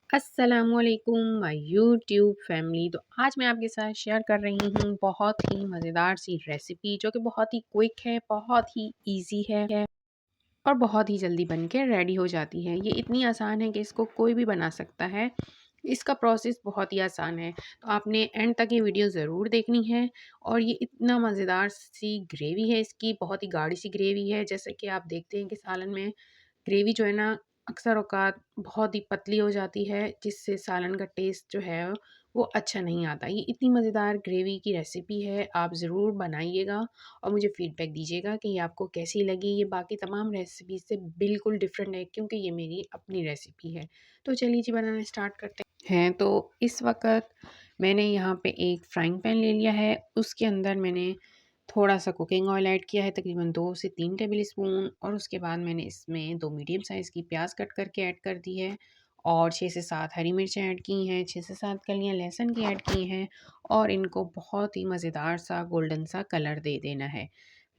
अस्सलामुअलैकुम my YouTube family. तो आज मैं आपके साथ शेयर कर रही हूँ बहुत ही मज़ेदार सी रेसिपी जो कि बहुत ही क्विक है, बहुत ही इजी है और बहुत ही जल्दी बन के रेडी हो जाती है। ये इतनी आसान है कि इसको कोई भी बना सकता है। इसका प्रोसेस बहुत ही आसान है, तो आपने एंड तक ये वीडियो ज़रूर देखनी है। और ये इतना मज़ेदार सी ग्रेवी है, इसकी बहुत ही गाढ़ी सी ग्रेवी है। जैसे कि आप देखते हैं कि सालन में ग्रेवी जो है ना अक्सर औक़ात बहुत ही पतली हो जाती है, जिससे सालन का टेस्ट जो है वो अच्छा नहीं आता। ये इतनी मज़ेदार ग्रेवी की रेसिपी है, आप ज़रूर बनाइएगा और मुझे फ़ीडबैक दीजिएगा कि ये आपको कैसी लगी। ये बाकी तमाम रेसिपी से बिल्कुल डिफरेंट है क्योंकि ये मेरी अपनी रेसिपी है। तो चलिए जी बनाना स्टार्ट करते हैं। तो इस वक़्त मैंने यहाँ पे एक फ्राइंग पैन ले लिया है, उसके अंदर मैंने थोड़ा-सा कुकिंग ऑयल ऐड किया है, तकरीबन 2 से 3 टेबल स्पून। और उसके बाद मैंने इसमें 2 मीडियम साइज़ की प्याज़ कट करके ऐड कर दी है और 6 से 7 हरी मिर्चें ऐड की हैं, 6 से 7 कलियाँ लहसुन की ऐड की हैं और इनको बहुत ही मज़ेदार सा गोल्डन सा कलर दे देना है।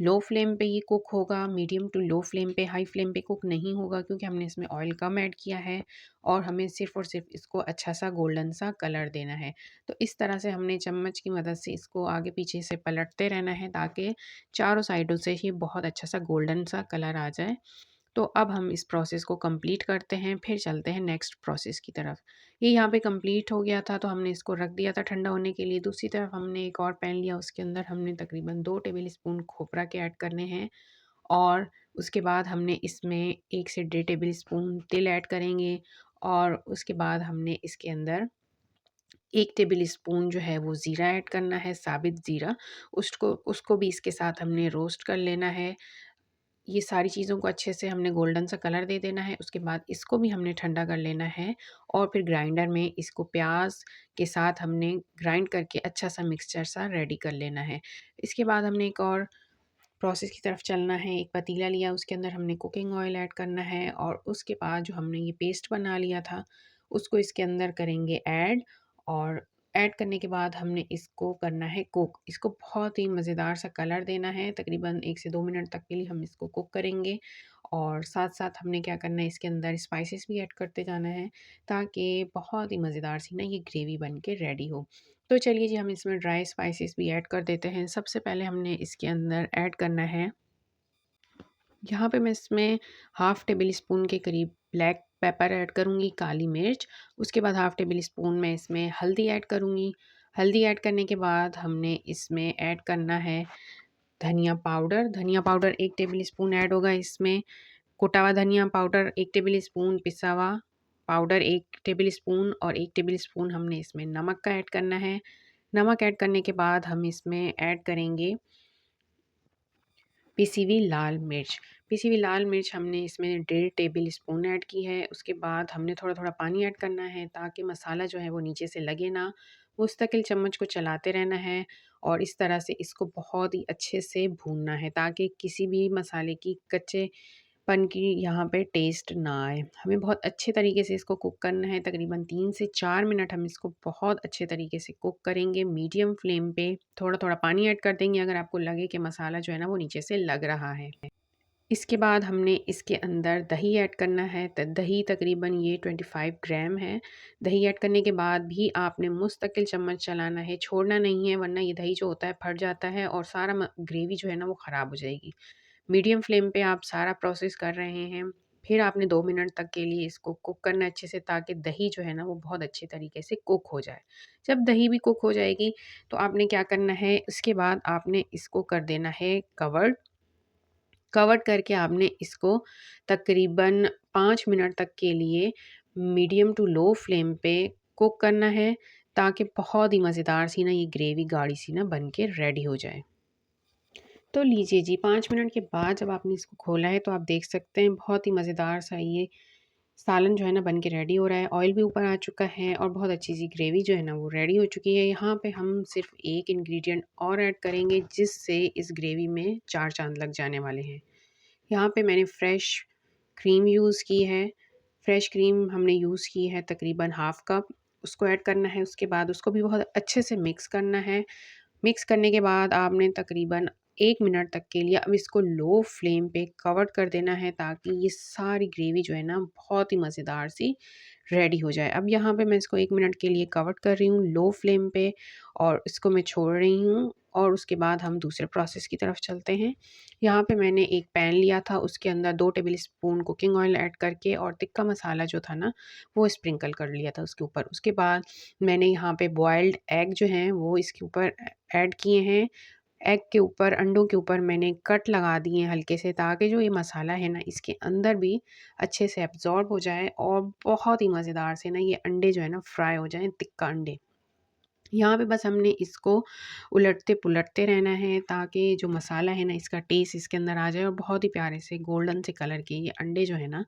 लो फ्लेम पे ये कुक होगा, मीडियम टू लो फ्लेम पे, हाई फ्लेम पे कुक नहीं होगा क्योंकि हमने इसमें ऑयल कम ऐड किया है और हमें सिर्फ़ और सिर्फ़ इसको अच्छा सा गोल्डन सा कलर देना है। तो इस तरह से हमने चम्मच की मदद से इसको आगे पीछे से पलटते रहना है ताकि चारों साइडों से ही बहुत अच्छा सा गोल्डन सा कलर आ जाए। तो अब हम इस प्रोसेस को कंप्लीट करते हैं, फिर चलते हैं नेक्स्ट प्रोसेस की तरफ। ये यहाँ पे कंप्लीट हो गया था तो हमने इसको रख दिया था ठंडा होने के लिए। दूसरी तरफ हमने एक और पैन लिया, उसके अंदर हमने तकरीबन 2 टेबल स्पून खोपरा के ऐड करने हैं और उसके बाद हमने इसमें 1 से डेढ़ टेबल स्पून तिल ऐड करेंगे और उसके बाद हमने इसके अंदर 1 टेबल स्पून जो है वो ज़ीरा ऐड करना है, साबित ज़ीरा। उसको उसको भी इसके साथ हमने रोस्ट कर लेना है। ये सारी चीज़ों को अच्छे से हमने गोल्डन सा कलर दे देना है। उसके बाद इसको भी हमने ठंडा कर लेना है और फिर ग्राइंडर में इसको प्याज़ के साथ हमने ग्राइंड करके अच्छा सा मिक्सचर सा रेडी कर लेना है। इसके बाद हमने एक और प्रोसेस की तरफ चलना है। एक पतीला लिया, उसके अंदर हमने कुकिंग ऑयल ऐड करना है और उसके बाद जो हमने ये पेस्ट बना लिया था, उसको इसके अंदर करेंगे ऐड। और ऐड करने के बाद हमने इसको करना है कुक। इसको बहुत ही मज़ेदार सा कलर देना है, तकरीबन 1 से 2 मिनट तक के लिए हम इसको कुक करेंगे। और साथ-साथ हमने क्या करना है, इसके अंदर स्पाइसेस भी ऐड करते जाना है ताकि बहुत ही मज़ेदार सी ना ये ग्रेवी बन के रेडी हो। तो चलिए जी हम इसमें ड्राई स्पाइसेस भी ऐड कर देते हैं। सबसे पहले हमने इसके अंदर ऐड करना है, यहाँ पे मैं इसमें हाफ़ टेबल स्पून के करीब ब्लैक पेपर ऐड करूँगी, काली मिर्च। उसके बाद हाफ़ टेबल स्पून मैं इसमें हल्दी ऐड करूँगी। हल्दी ऐड करने के बाद हमने इसमें ऐड करना है धनिया पाउडर। धनिया पाउडर 1 टेबल स्पून ऐड होगा इसमें। कुटा हुआ धनिया पाउडर 1 टेबल स्पून, पिसा हुआ पाउडर 1 टेबल स्पून और 1 टेबल स्पून हमने इसमें नमक का ऐड करना है। नमक ऐड करने के बाद हम इसमें ऐड करेंगे पिसी हुई लाल मिर्च। पिसी हुई लाल मिर्च हमने इसमें डेढ़ टेबल स्पून ऐड की है। उसके बाद हमने थोड़ा-थोड़ा पानी ऐड करना है ताकि मसाला जो है वो नीचे से लगे ना। मुस्तकिल चम्मच को चलाते रहना है और इस तरह से इसको बहुत ही अच्छे से भूनना है ताकि किसी भी मसाले की कच्चेपन की यहाँ पे टेस्ट ना आए। हमें बहुत अच्छे तरीके से इसको कुक करना है, तकरीबन 3 से 4 मिनट हम इसको बहुत अच्छे तरीके से कुक करेंगे मीडियम फ्लेम पे। थोड़ा-थोड़ा पानी ऐड कर देंगे अगर आपको लगे कि मसाला जो है ना वो नीचे से लग रहा है। इसके बाद हमने इसके अंदर दही ऐड करना है। दही तकरीबन ये 25 ग्राम है। दही ऐड करने के बाद भी आपने मुस्तकिल चम्मच चलाना है, छोड़ना नहीं है, वरना ये दही जो होता है फट जाता है और सारा ग्रेवी जो है ना वो ख़राब हो जाएगी। मीडियम फ्लेम पे आप सारा प्रोसेस कर रहे हैं। फिर आपने 2 मिनट तक के लिए इसको कुक करना है अच्छे से ताकि दही जो है ना वो बहुत अच्छे तरीके से कुक हो जाए। जब दही भी कुक हो जाएगी तो आपने क्या करना है, इसके बाद आपने इसको कर देना है कवर्ड। कवर करके आपने इसको तकरीबन 5 मिनट तक के लिए मीडियम टू लो फ्लेम पे कुक करना है ताकि बहुत ही मज़ेदार सी ना ये ग्रेवी गाढ़ी सी ना बन के रेडी हो जाए। तो लीजिए जी 5 मिनट के बाद जब आपने इसको खोला है तो आप देख सकते हैं बहुत ही मज़ेदार सा ये सालन जो है ना बन के रेडी हो रहा है। ऑयल भी ऊपर आ चुका है और बहुत अच्छी सी ग्रेवी जो है ना वो रेडी हो चुकी है। यहाँ पे हम सिर्फ एक इंग्रेडिएंट और ऐड करेंगे जिससे इस ग्रेवी में 4 चाँद लग जाने वाले हैं। यहाँ पे मैंने फ्रेश क्रीम यूज़ की है। फ्रेश क्रीम हमने यूज़ की है तकरीबन हाफ़ कप, उसको ऐड करना है। उसके बाद उसको भी बहुत अच्छे से मिक्स करना है। मिक्स करने के बाद आपने तकरीबन 1 मिनट तक के लिए अब इसको लो फ्लेम पे कवर कर देना है ताकि ये सारी ग्रेवी जो है ना बहुत ही मज़ेदार सी रेडी हो जाए। अब यहाँ पे मैं इसको 1 मिनट के लिए कवर कर रही हूँ लो फ्लेम पे और इसको मैं छोड़ रही हूँ और उसके बाद हम दूसरे प्रोसेस की तरफ चलते हैं। यहाँ पे मैंने एक पैन लिया था, उसके अंदर 2 table spoon cooking oil add करके और टिक्का मसाला जो था ना, वो स्प्रिंकल कर लिया था उसके ऊपर। उसके बाद मैंने यहाँ पे बॉइल्ड एग जो हैं वो इसके ऊपर ऐड किए हैं। एग के ऊपर, अंडों के ऊपर मैंने कट लगा दिए हैं हल्के से, ताकि जो ये मसाला है ना इसके अंदर भी अच्छे से एब्ज़ॉर्ब हो जाए और बहुत ही मज़ेदार से ना ये अंडे जो है ना फ्राई हो जाएँ, टिक्का अंडे। यहाँ पे बस हमने इसको उलटते-पुलटते रहना है, ताकि जो मसाला है ना इसका टेस्ट इसके अंदर आ जाए और बहुत ही प्यारे से गोल्डन से कलर के ये अंडे जो है ना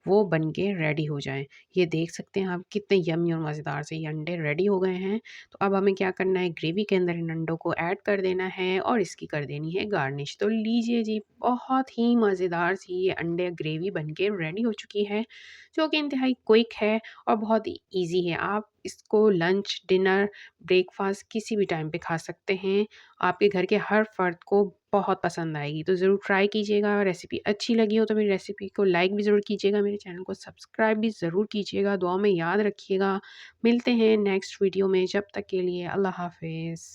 वो बन के रेडी हो जाएँ। ये देख सकते हैं आप कितने यम्मी और मज़ेदार से ये अंडे रेडी हो गए हैं। तो अब हमें क्या करना है, ग्रेवी के अंदर इन अंडों को ऐड कर देना है और इसकी कर देनी है गार्निश। तो लीजिए जी, बहुत ही मज़ेदार सी ये अंडे ग्रेवी बन के रेडी हो चुकी है, जो कि इंतहाई क्विक है और बहुत ही ईज़ी है। आप इसको लंच, डिनर, ब्रेकफ़ास्ट किसी भी टाइम पे खा सकते हैं। आपके घर के हर फ़र्द को बहुत पसंद आएगी। तो ज़रूर ट्राई कीजिएगा। रेसिपी अच्छी लगी हो तो मेरी रेसिपी को लाइक भी ज़रूर कीजिएगा। मेरे चैनल को सब्सक्राइब भी ज़रूर कीजिएगा। दुआ में याद रखिएगा। मिलते हैं नेक्स्ट वीडियो में। जब तक के लिए अल्लाह हाफ़िज़।